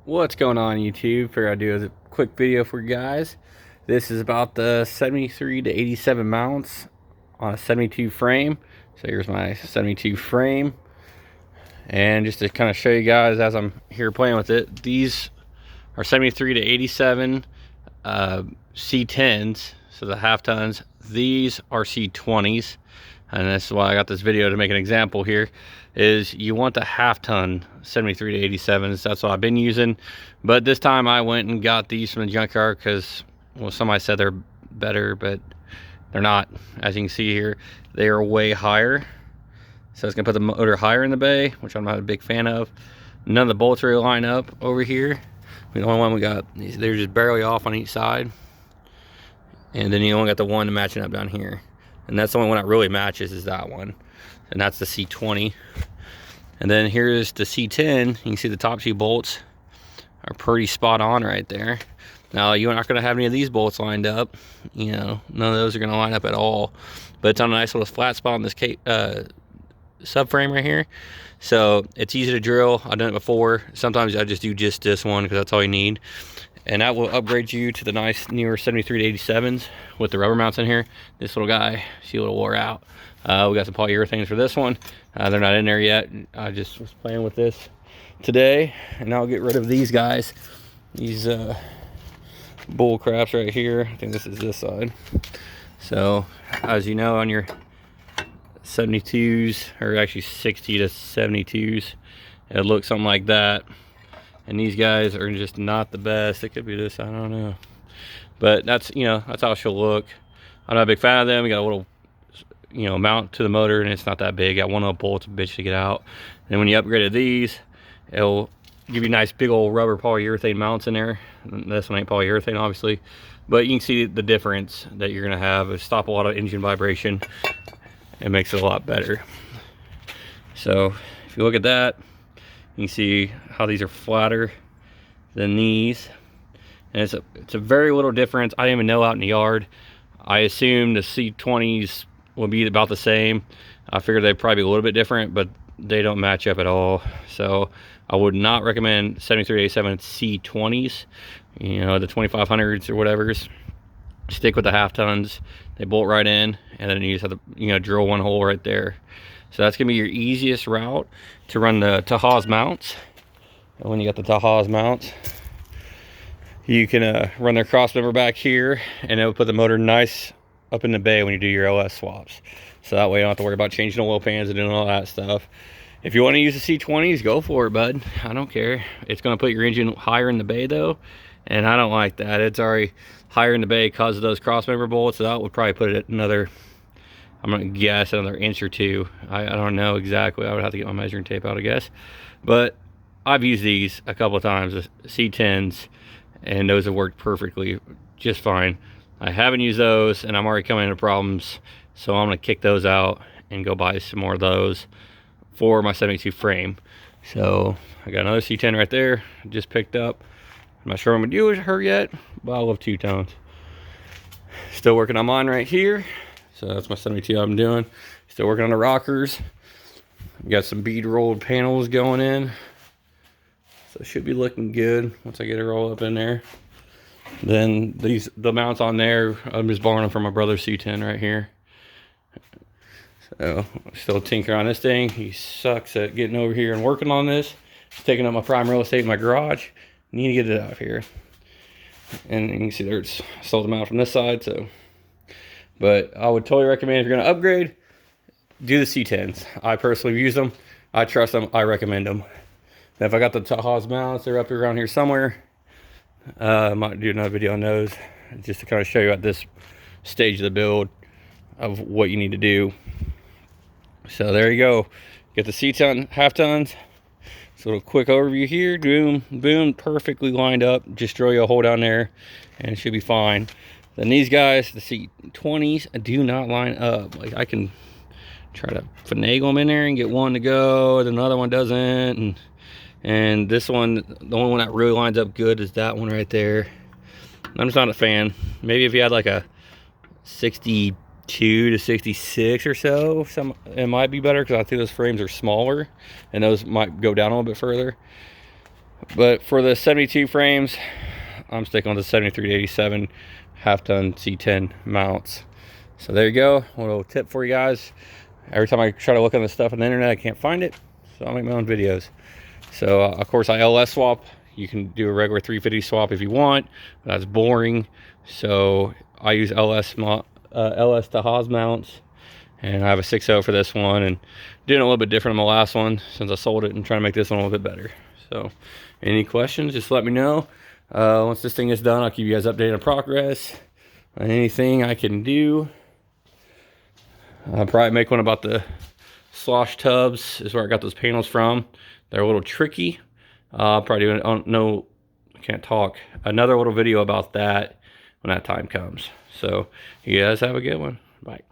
What's going on, YouTube? Figured I'd do a quick video for you guys. This is about the 73 to 87 mounts on a 72 frame. So here's my 72 frame. And just to kind of show you guys as I'm here playing with it, these are 73 to 87 C10s, so the half tons. These are C20s. And that's why I got this video, to make an example here, is you want the half ton 73 to 87s. That's what I've been using. But this time I went and got these from the junkyard because, well, somebody said they're better, but they're not. As you can see here, they are way higher. So it's gonna put the motor higher in the bay, which I'm not a big fan of. None of the bolts really line up over here. The only one we got, they're just barely off on each side. And then you only got the one matching up down here. And that's the only one that really matches, is that one. And that's the C20. And then here's the C10. You can see the top two bolts are pretty spot on right there. Now, you're not gonna have any of these bolts lined up. You know, none of those are gonna line up at all. But it's on a nice little flat spot on this subframe right here. So it's easy to drill. I've done it before. Sometimes I just do just this one because that's all you need. And that will upgrade you to the nice newer 73 to 87s with the rubber mounts in here. This little guy, see, a little wore out. We got some polyurethanes for this one. They're not in there yet. I just was playing with this today, and I'll get rid of these guys. These bull craps right here. I think this is this side. So, as you know, on your 72s, or actually 60 to 72s, it looks something like that. And these guys are just not the best. It could be this, I don't know. But that's, you know, that's how she'll look. I'm not a big fan of them. We got a little, you know, mount to the motor, and it's not that big. Got one little bolt, a bitch to get out. And when you upgraded these, it'll give you nice big old rubber polyurethane mounts in there. This one ain't polyurethane, obviously. But you can see the difference that you're gonna have. It stop a lot of engine vibration. It makes it a lot better. So if you look at that, you can see how these are flatter than these. And it's a very little difference. I didn't even know out in the yard. I assumed the C20s will be about the same. I figured they'd probably be a little bit different, but they don't match up at all. So I would not recommend 73 to 87 C20s, you know, the 2500s or whatever's. Stick with the half tons. They bolt right in, and then you just have to, you know, drill one hole right there. So that's gonna be your easiest route to run the tejas mounts. And when you got the tejas mounts, you can run their cross member back here, and it will put the motor nice up in the bay when you do your LS swaps. So that way you don't have to worry about changing the oil pans and doing all that stuff. If you want to use the C20s, go for it, bud. I don't care. It's going to put your engine higher in the bay though, and I don't like that. It's already higher in the bay because of those cross member bolts. So that would probably put it at another, I'm gonna guess, another inch or two. I don't know exactly. I would have to get my measuring tape out, I guess. But I've used these a couple of times, the C10s, and those have worked perfectly, just fine. I haven't used those, and I'm already coming into problems, so I'm gonna kick those out and go buy some more of those for my 72 frame. So I got another C10 right there, just picked up. I'm not sure what I'm gonna do with her yet, but I love two-tones. Still working on mine right here. So that's my 72 I'm doing. Still working on the rockers. Got some bead rolled panels going in. So it should be looking good once I get it rolled up in there. Then the mounts on there, I'm just borrowing them from my brother's C10 right here. So still tinkering on this thing. He sucks at getting over here and working on this. It's taking up my prime real estate in my garage. Need to get it out of here. And you can see there's still the mount from this side, so. But I would totally recommend, if you're gonna upgrade, do the C10s. I personally use them. I trust them. I recommend them. And if I got the tejas mounts, they're up around here somewhere. I might do another video on those, just to kind of show you at this stage of the build of what you need to do. So there you go. Get the C10 half tons. So a quick overview here. Boom, boom, perfectly lined up. Just drill you a hole down there, and it should be fine. Then these guys, the C20s, do not line up. Like, I can try to finagle them in there and get one to go, then another one doesn't. And this one, the only one that really lines up good is that one right there. I'm just not a fan. Maybe if you had like a 62 to 66 or so, it might be better, because I think those frames are smaller and those might go down a little bit further. But for the 72 frames, I'm sticking with the 73 to 87 half-ton C10 mounts. So there you go, a little tip for you guys. Every time I try to look on this stuff on the internet, I can't find it, so I'll make my own videos. So of course I LS swap. You can do a regular 350 swap if you want, but that's boring. So I use LS tejas mounts, and I have a 6.0 for this one, and doing a little bit different on the last one since I sold it, and trying to make this one a little bit better. So any questions, just let me know. Once this thing is done, I'll keep you guys updated on progress. Anything I can do. I'll probably make one about the slosh tubs, is where I got those panels from. They're a little tricky. I'll probably do I can't talk. Another little video about that when that time comes. So you guys have a good one. Bye.